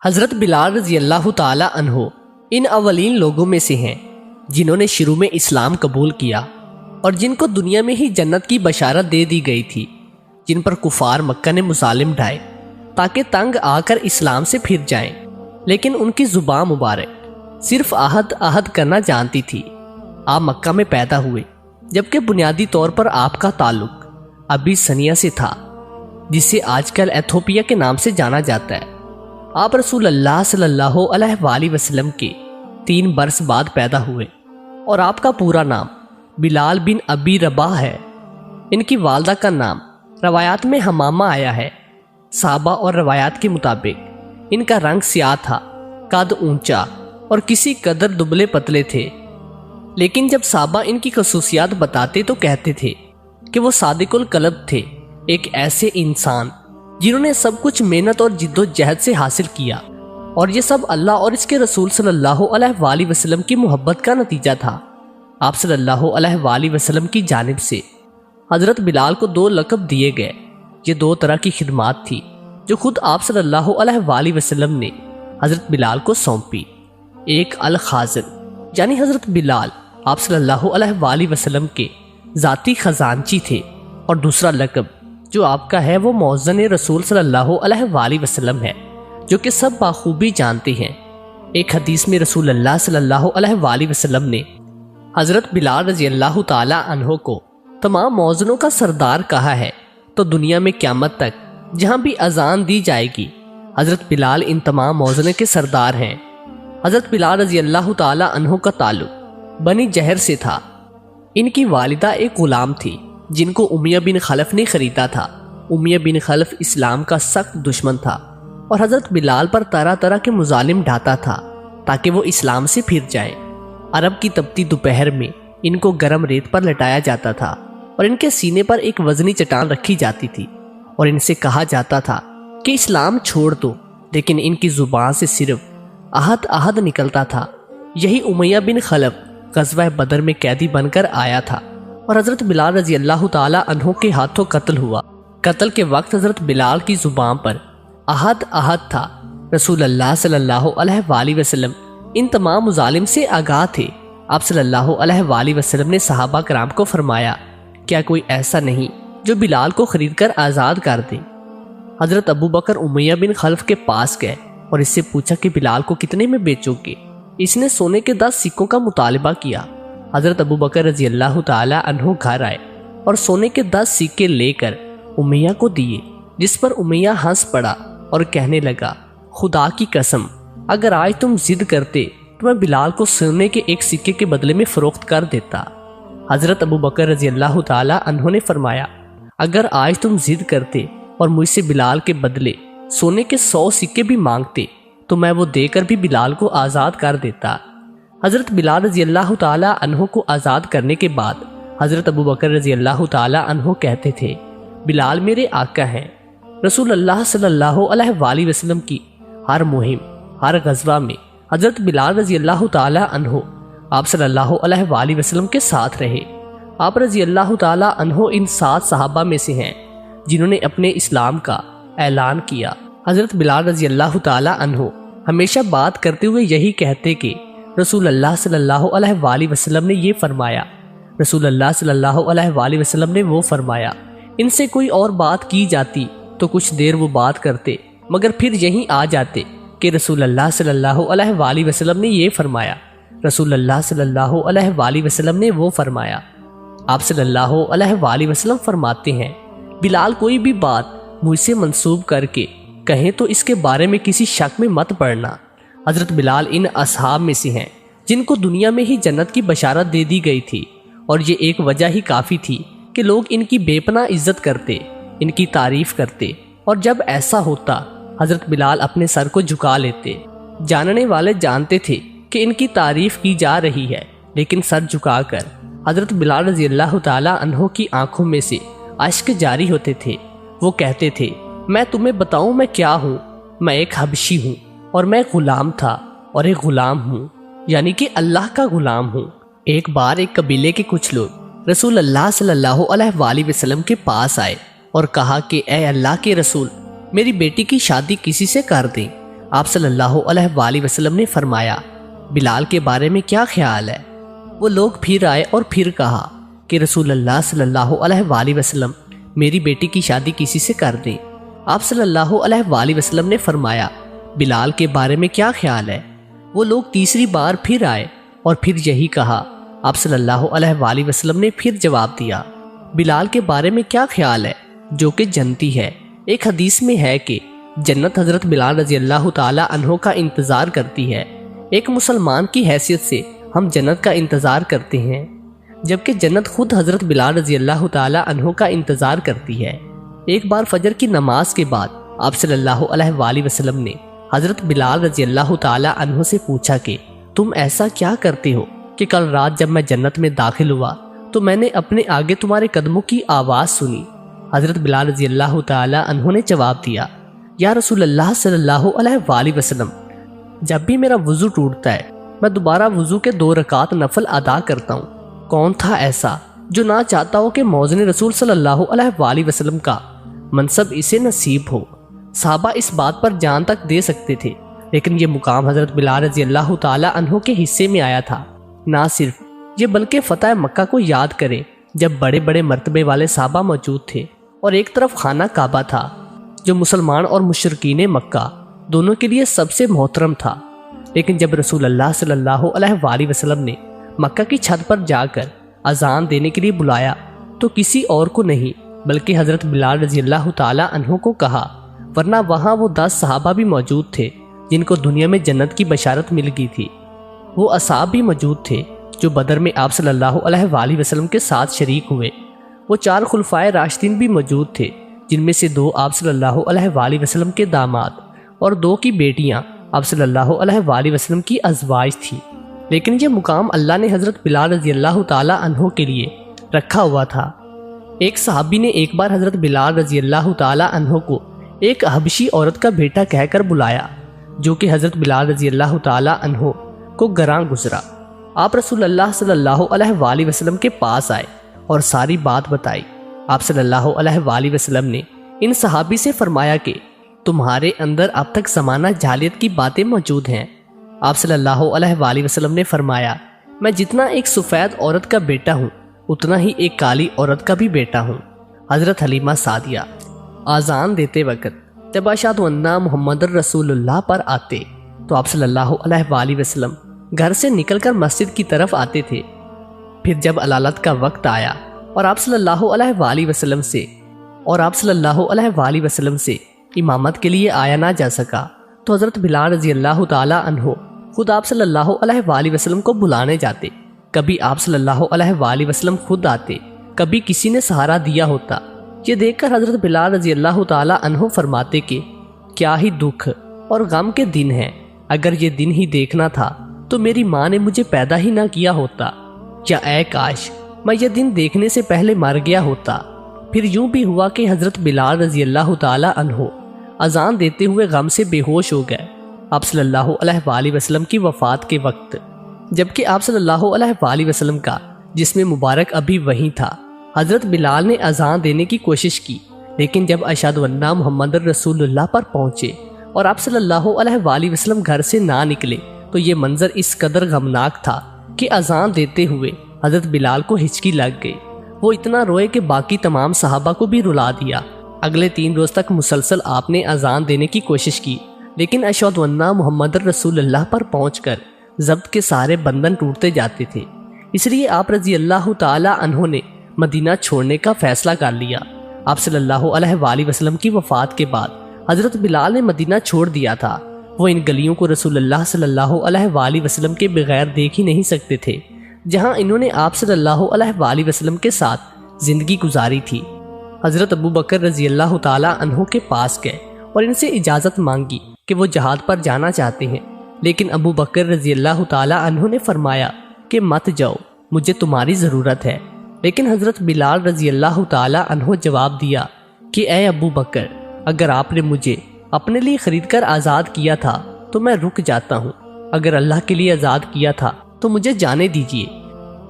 حضرت بلال رضی اللہ تعالی عنہ ان اولین لوگوں میں سے ہیں جنہوں نے شروع میں اسلام قبول کیا اور جن کو دنیا میں ہی جنت کی بشارت دے دی گئی تھی، جن پر کفار مکہ نے مظالم ڈھائے تاکہ تنگ آ کر اسلام سے پھر جائیں، لیکن ان کی زبان مبارک صرف عہد کرنا جانتی تھی۔ آپ مکہ میں پیدا ہوئے، جبکہ بنیادی طور پر آپ کا تعلق ابھی سنیا سے تھا، جسے آج کل ایتھوپیا کے نام سے جانا جاتا ہے۔ آپ رسول اللہ صلی اللہ علیہ وآلہ وسلم کے 3 برس بعد پیدا ہوئے اور آپ کا پورا نام بلال بن ابی رباح ہے۔ ان کی والدہ کا نام روایات میں حمامہ آیا ہے۔ صحابہ اور روایات کے مطابق ان کا رنگ سیاہ تھا، قد اونچا اور کسی قدر دبلے پتلے تھے، لیکن جب صحابہ ان کی خصوصیات بتاتے تو کہتے تھے کہ وہ صادق القلب تھے، ایک ایسے انسان جنہوں نے سب کچھ محنت اور جد و جہد سے حاصل کیا، اور یہ سب اللہ اور اس کے رسول صلی اللہ علیہ وآلہ وسلم کی محبت کا نتیجہ تھا۔ آپ صلی اللہ علیہ وآلہ وسلم کی جانب سے حضرت بلال کو 2 لقب دیے گئے۔ یہ 2 طرح کی خدمات تھی جو خود آپ صلی اللہ علیہ وآلہ وسلم نے حضرت بلال کو سونپی۔ ایک الخازن یعنی حضرت بلال آپ صلی اللہ علیہ وآلہ وسلم کے ذاتی خزانچی تھے، اور دوسرا لقب جو آپ کا ہے وہ مؤذن رسول صلی اللہ علیہ وآلہ وسلم ہے، جو کہ سب بخوبی جانتے ہیں۔ ایک حدیث میں رسول اللہ صلی اللہ علیہ وآلہ وسلم نے حضرت بلال رضی اللہ تعالی عنہ کو تمام مؤذنوں کا سردار کہا ہے، تو دنیا میں قیامت تک جہاں بھی اذان دی جائے گی، حضرت بلال ان تمام مؤذنوں کے سردار ہیں۔ حضرت بلال رضی اللہ تعالی عنہ کا تعلق بنی جہر سے تھا۔ ان کی والدہ ایک غلام تھی جن کو امیہ بن خلف نے خریدا تھا۔ امیہ بن خلف اسلام کا سخت دشمن تھا اور حضرت بلال پر طرح طرح کے مظالم ڈھاتا تھا تاکہ وہ اسلام سے پھر جائیں۔ عرب کی تپتی دوپہر میں ان کو گرم ریت پر لٹایا جاتا تھا اور ان کے سینے پر ایک وزنی چٹان رکھی جاتی تھی، اور ان سے کہا جاتا تھا کہ اسلام چھوڑ دو، لیکن ان کی زبان سے صرف عہد نکلتا تھا۔ یہی امیہ بن خلف غزوہ بدر میں قیدی بن کر آیا تھا اور حضرت بلال رضی اللہ تعالی عنہ کے ہاتھوں قتل ہوا۔ قتل کے وقت حضرت بلال کی زبان پر عہد تھا۔ رسول اللہ صلی اللہ علیہ وآلہ وسلم ان تمام مظالم سے آگاہ تھے۔ آپ صلی اللہ علیہ وآلہ وسلم نے صحابہ کرام کو فرمایا، کیا کوئی ایسا نہیں جو بلال کو خرید کر آزاد کر دے؟ حضرت ابو بکر امیہ بن خلف کے پاس گئے اور اس سے پوچھا کہ بلال کو کتنے میں بیچو گے؟ اس نے سونے کے 10 سکوں کا مطالبہ کیا۔ حضرت ابو بکر رضی اللہ تعالی عنہ گھر آئے اور سونے کے 10 سکے لے کر امیہ کو دیے، جس پر امیہ ہنس پڑا اور کہنے لگا، خدا کی قسم اگر آج تم ضد کرتے تو میں بلال کو سونے کے 1 سکے کے بدلے میں فروخت کر دیتا۔ حضرت ابو بکر رضی اللہ تعالی عنہ نے فرمایا، اگر آج تم ضد کرتے اور مجھ سے بلال کے بدلے سونے کے 100 سکے بھی مانگتے تو میں وہ دے کر بھی بلال کو آزاد کر دیتا۔ حضرت بلال رضی اللہ تعالی عنہ کو آزاد کرنے کے بعد حضرت ابو بکر رضی اللہ تعالی عنہ کہتے تھے، بلال میرے آقا ہیں۔ رسول اللہ صلی اللہ علیہ وآلہ وسلم کی ہر مہم، ہر غزوہ میں حضرت بلال رضی اللہ تعالی عنہ آپ صلی اللہ علیہ وآلہ وسلم کے ساتھ رہے۔ آپ رضی اللہ تعالی عنہ ان 7 صحابہ میں سے ہیں جنہوں نے اپنے اسلام کا اعلان کیا۔ حضرت بلال رضی اللہ تعالی عنہ ہمیشہ بات کرتے ہوئے یہی کہتے کہ رسول اللہ صلی اللہ علیہ وآلہ وسلم نے یہ فرمایا، رسول اللہ صلی اللہ علیہ وآلہ وسلم نے وہ فرمایا۔ ان سے کوئی اور بات کی جاتی تو کچھ دیر وہ بات کرتے، مگر پھر یہیں آ جاتے کہ رسول اللہ صلی اللہ علیہ وآلہ وسلم نے یہ فرمایا، رسول اللہ صلی اللہ علیہ وآلہ وسلم نے وہ فرمایا۔ آپ صلی اللہ علیہ وآلہ وسلم فرماتے ہیں، بلال کوئی بھی بات مجھ سے منسوب کر کے کہیں تو اس کے بارے میں کسی شک میں مت پڑنا۔ حضرت بلال ان اصحاب میں سے ہیں جن کو دنیا میں ہی جنت کی بشارت دے دی گئی تھی، اور یہ ایک وجہ ہی کافی تھی کہ لوگ ان کی بے پناہ عزت کرتے، ان کی تعریف کرتے، اور جب ایسا ہوتا حضرت بلال اپنے سر کو جھکا لیتے۔ جاننے والے جانتے تھے کہ ان کی تعریف کی جا رہی ہے، لیکن سر جھکا کر حضرت بلال رضی اللہ تعالی عنہ کی آنکھوں میں سے اشک جاری ہوتے تھے۔ وہ کہتے تھے، میں تمہیں بتاؤں میں کیا ہوں؟ میں ایک حبشی ہوں، اور میں غلام تھا اور ایک غلام ہوں، یعنی کہ اللہ کا غلام ہوں۔ ایک بار ایک قبیلے کے کچھ لوگ رسول اللہ صلی اللہ علیہ وآلہ وسلم کے پاس آئے اور کہا کہ اے اللہ کے رسول، میری بیٹی کی شادی کسی سے کر دیں۔ آپ صلی اللہ علیہ وآلہ وسلم نے فرمایا بلال کے بارے میں کیا خیال ہے؟ وہ لوگ پھر آئے اور پھر کہا کہ رسول اللہ صلی اللہ علیہ وآلہ وسلم میری بیٹی کی شادی کسی سے کر دیں۔ آپ صلی اللہ علیہ وآلہ وسلم نے فرمایا بلال کے بارے میں کیا خیال ہے؟ وہ لوگ تیسری بار پھر آئے اور پھر یہی کہا۔ آپ صلی اللہ علیہ وآلہ وسلم نے پھر جواب دیا بلال کے بارے میں کیا خیال ہے جو کہ جنتی ہے۔ ایک حدیث میں ہے کہ جنت حضرت بلال رضی اللہ تعالی عنہ کا انتظار کرتی ہے۔ ایک مسلمان کی حیثیت سے ہم جنت کا انتظار کرتے ہیں، جبکہ جنت خود حضرت بلال رضی اللہ تعالی عنہ کا انتظار کرتی ہے۔ ایک بار فجر کی نماز کے بعد آپ صلی اللہ علیہ وآلہ وسلم نے حضرت بلال رضی اللہ تعالی عنہ سے پوچھا کہ تم ایسا کیا کرتے ہو کہ کل رات جب میں جنت میں داخل ہوا تو میں نے اپنے آگے تمہارے قدموں کی آواز سنی۔ حضرت بلال رضی اللہ تعالی عنہ نے جواب دیا یا رسول اللہ صلی اللہ علیہ وآلہ وسلم، جب بھی میرا وضو ٹوٹتا ہے میں دوبارہ وضو کے 2 رکعت نفل ادا کرتا ہوں۔ کون تھا ایسا جو نہ چاہتا ہو کہ موزن رسول صلی اللہ علیہ وآلہ وسلم کا منصب اسے نصیب ہو؟ صحابہ اس بات پر جان تک دے سکتے تھے، لیکن یہ مقام حضرت بلال رضی اللہ تعالی عنہ کے حصے میں آیا تھا۔ نہ صرف یہ بلکہ فتح مکہ کو یاد کریں جب بڑے بڑے مرتبے والے صحابہ موجود تھے اور ایک طرف خانہ کعبہ تھا جو مسلمان اور مشرکین مکہ دونوں کے لیے سب سے محترم تھا، لیکن جب رسول اللہ صلی اللہ علیہ وآلہ وسلم نے مکہ کی چھت پر جا کر اذان دینے کے لیے بلایا تو کسی اور کو نہیں بلکہ حضرت بلال رضی اللہ تعالی عنہ کو کہا، ورنہ وہاں وہ 10 صحابہ بھی موجود تھے جن کو دنیا میں جنت کی بشارت مل گئی تھی۔ وہ اصحاب بھی موجود تھے جو بدر میں آپ صلی اللہ علیہ وآلہ وسلم کے ساتھ شریک ہوئے۔ وہ 4 خلفائے راشدین بھی موجود تھے جن میں سے 2 آپ صلی اللہ علیہ وآلہ وسلم کے داماد اور 2 کی بیٹیاں آپ صلی اللہ علیہ وآلہ وسلم کی ازواج تھیں، لیکن یہ مقام اللہ نے حضرت بلال رضی اللہ تعالی عنہ کے لیے رکھا ہوا تھا۔ ایک صحابی نے ایک بار حضرت بلال رضی اللہ تعالی عنہ کو ایک حبشی عورت کا بیٹا کہہ کر بلایا جو کہ حضرت بلال رضی اللہ تعالی عنہ کو گراں گزرا۔ آپ رسول اللہ صلی اللہ علیہ وآلہ وسلم کے پاس آئے اور ساری بات بتائی۔ آپ صلی اللہ علیہ وآلہ وسلم نے ان صحابی سے فرمایا کہ تمہارے اندر اب تک زمانہ جاہلیت کی باتیں موجود ہیں۔ آپ صلی اللہ علیہ وآلہ وسلم نے فرمایا میں جتنا ایک سفید عورت کا بیٹا ہوں اتنا ہی ایک کالی عورت کا بھی بیٹا ہوں۔ حضرت حلیمہ سعدیہ آذان دیتے وقت جب اشہد ان محمد رسول اللہ پر آتے تو آپ صلی اللہ علیہ وآلہ وسلم گھر سے نکل کر مسجد کی طرف آتے تھے۔ پھر جب علالت کا وقت آیا اور آپ صلی اللہ علیہ وآلہ وسلم سے امامت کے لیے آیا نہ جا سکا تو حضرت بلال رضی اللہ تعالی عنہ خود آپ صلی اللہ علیہ وآلہ وسلم کو بلانے جاتے۔ کبھی آپ صلی اللہ علیہ وآلہ وسلم خود آتے، کبھی کسی نے سہارا دیا ہوتا۔ یہ دیکھ کر حضرت بلال رضی اللہ تعالی عنہ فرماتے کہ کیا ہی دکھ اور غم کے دن ہیں، اگر یہ دن ہی دیکھنا تھا تو میری ماں نے مجھے پیدا ہی نہ کیا ہوتا، یا اے کاش میں یہ دن دیکھنے سے پہلے مر گیا ہوتا۔ پھر یوں بھی ہوا کہ حضرت بلال رضی اللہ تعالی عنہ اذان دیتے ہوئے غم سے بے ہوش ہو گئے۔ آپ صلی اللہ علیہ وآلہ وسلم کی وفات کے وقت جبکہ آپ صلی اللہ علیہ وآلہ وسلم کا جسم مبارک ابھی وہیں تھا، حضرت بلال نے اذان دینے کی کوشش کی، لیکن جب اشہد ان محمد رسول اللہ پر پہنچے اور آپ صلی اللہ علیہ وآلہ وسلم گھر سے نہ نکلے تو یہ منظر اس قدر غمناک تھا کہ اذان دیتے ہوئے حضرت بلال کو ہچکی لگ گئی۔ وہ اتنا روئے کہ باقی تمام صحابہ کو بھی رلا دیا۔ اگلے 3 روز تک مسلسل آپ نے اذان دینے کی کوشش کی، لیکن اشہد ان محمد رسول اللہ پر پہنچ کر ضبط کے سارے بندھن ٹوٹتے جاتے تھے۔ اس لیے آپ رضی اللہ تعالی عنہ نے مدینہ چھوڑنے کا فیصلہ کر لیا۔ آپ صلی اللہ علیہ وآلہ وسلم کی وفات کے بعد حضرت بلال نے مدینہ چھوڑ دیا تھا۔ وہ ان گلیوں کو رسول اللہ صلی اللہ علیہ وآلہ وسلم کے بغیر دیکھ ہی نہیں سکتے تھے جہاں انہوں نے آپ صلی اللہ علیہ وآلہ وسلم کے ساتھ زندگی گزاری تھی۔ حضرت ابو بکر رضی اللہ تعالی عنہ کے پاس گئے اور ان سے اجازت مانگی کہ وہ جہاد پر جانا چاہتے ہیں، لیکن ابو بکر رضی اللہ تعالی عنہ نے فرمایا کہ مت جاؤ، مجھے تمہاری ضرورت ہے۔ لیکن حضرت بلال رضی اللہ تعالی عنہ جواب دیا کہ اے ابو بکر، اگر آپ نے مجھے اپنے لیے خرید کر آزاد کیا تھا تو میں رک جاتا ہوں، اگر اللہ کے لیے آزاد کیا تھا تو مجھے جانے دیجیے۔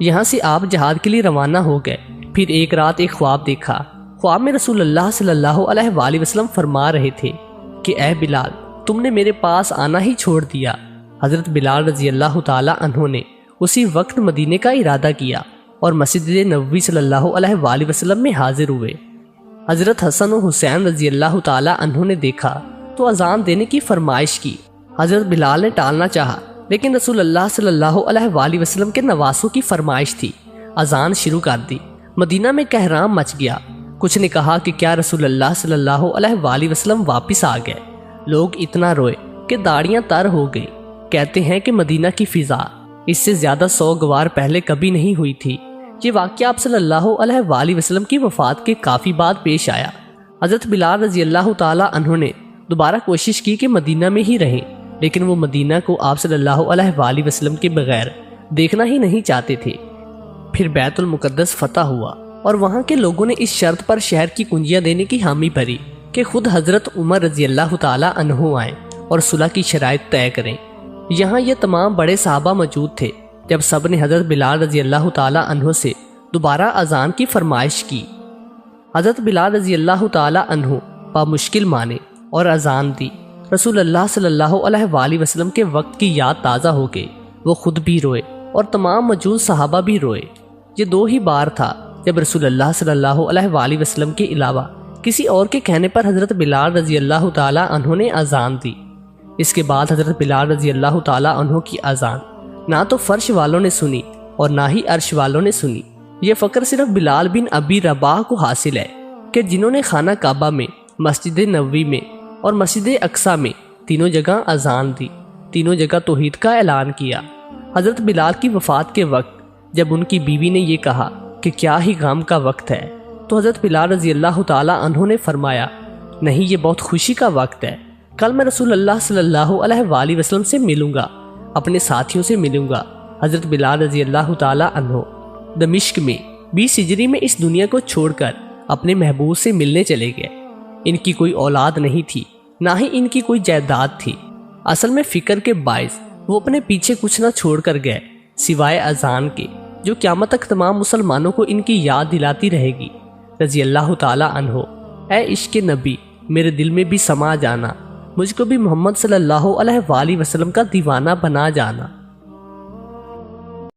یہاں سے آپ جہاد کے لیے روانہ ہو گئے۔ پھر ایک رات ایک خواب دیکھا۔ خواب میں رسول اللہ صلی اللہ علیہ وآلہ وسلم فرما رہے تھے کہ اے بلال، تم نے میرے پاس آنا ہی چھوڑ دیا۔ حضرت بلال رضی اللہ تعالی عنہ نے اسی وقت مدینے کا ارادہ کیا اور مسجد نبوی صلی اللہ علیہ وآلہ وسلم میں حاضر ہوئے۔ حضرت حسن و حسین رضی اللہ تعالی عنہ نے دیکھا تو اذان دینے کی فرمائش کی۔ حضرت بلال نے ٹالنا چاہا، لیکن رسول اللہ صلی اللہ علیہ وآلہ وسلم کے نواسوں کی فرمائش تھی۔ اذان شروع کر دی۔ مدینہ میں کہرام مچ گیا۔ کچھ نے کہا کہ کیا رسول اللہ صلی اللہ علیہ وآلہ وسلم واپس آ گئے؟ لوگ اتنا روئے کہ داڑیاں تر ہو گئی۔ کہتے ہیں کہ مدینہ کی فضا اس سے زیادہ سوگوار پہلے کبھی نہیں ہوئی تھی۔ یہ واقعہ آپ صلی اللہ علیہ وآلہ وسلم کی وفات کے کافی بعد پیش آیا۔ حضرت بلال رضی اللہ تعالی عنہ نے دوبارہ کوشش کی کہ مدینہ میں ہی رہیں، لیکن وہ مدینہ کو آپ صلی اللہ علیہ وآلہ وسلم کے بغیر دیکھنا ہی نہیں چاہتے تھے۔ پھر بیت المقدس فتح ہوا اور وہاں کے لوگوں نے اس شرط پر شہر کی کنجیاں دینے کی حامی بھری کہ خود حضرت عمر رضی اللہ تعالی عنہ آئیں اور صلح کی شرائط طے کریں۔ یہاں یہ تمام بڑے صحابہ موجود تھے جب سب نے حضرت بلال رضی اللہ تعالی عنہ سے دوبارہ اذان کی فرمائش کی۔ حضرت بلال رضی اللہ تعالی عنہ بامشکل مانے اور اذان دی۔ رسول اللہ صلی اللہ علیہ وآلہ وسلم کے وقت کی یاد تازہ ہو گئی۔ وہ خود بھی روئے اور تمام موجود صحابہ بھی روئے۔ یہ دو ہی بار تھا جب رسول اللہ صلی اللہ علیہ وآلہ وسلم کے علاوہ کسی اور کے کہنے پر حضرت بلال رضی اللہ تعالی عنہ نے اذان دی۔ اس کے بعد حضرت بلال رضی اللہ تعالی عنہ کی اذان نہ تو فرش والوں نے سنی اور نہ ہی عرش والوں نے سنی۔ یہ فخر صرف بلال بن ابی رباح کو حاصل ہے کہ جنہوں نے خانہ کعبہ میں، مسجد نبوی میں اور مسجد اقصی میں تینوں جگہ اذان دی، تینوں جگہ توحید کا اعلان کیا۔ حضرت بلال کی وفات کے وقت جب ان کی بیوی نے یہ کہا کہ کیا ہی غم کا وقت ہے، تو حضرت بلال رضی اللہ تعالی عنہ نے فرمایا، نہیں، یہ بہت خوشی کا وقت ہے۔ کل میں رسول اللہ صلی اللہ علیہ وآلہ وسلم سے ملوں گا، اپنے ساتھیوں سے ملوں گا۔ حضرت بلال رضی اللہ تعالی عنہ دمشق میں 20 ہجری میں اس دنیا کو چھوڑ کر اپنے محبوب سے ملنے چلے گئے۔ ان کی کوئی اولاد نہیں تھی، نہ ہی ان کی کوئی جائیداد تھی۔ اصل میں فکر کے باعث وہ اپنے پیچھے کچھ نہ چھوڑ کر گئے سوائے اذان کے، جو قیامت تک تمام مسلمانوں کو ان کی یاد دلاتی رہے گی۔ رضی اللہ تعالی عنہ، اے عشق نبی میرے دل میں بھی سما جانا، مجھ کو بھی محمد صلی اللہ علیہ وآلہ وسلم کا دیوانہ بنا جانا۔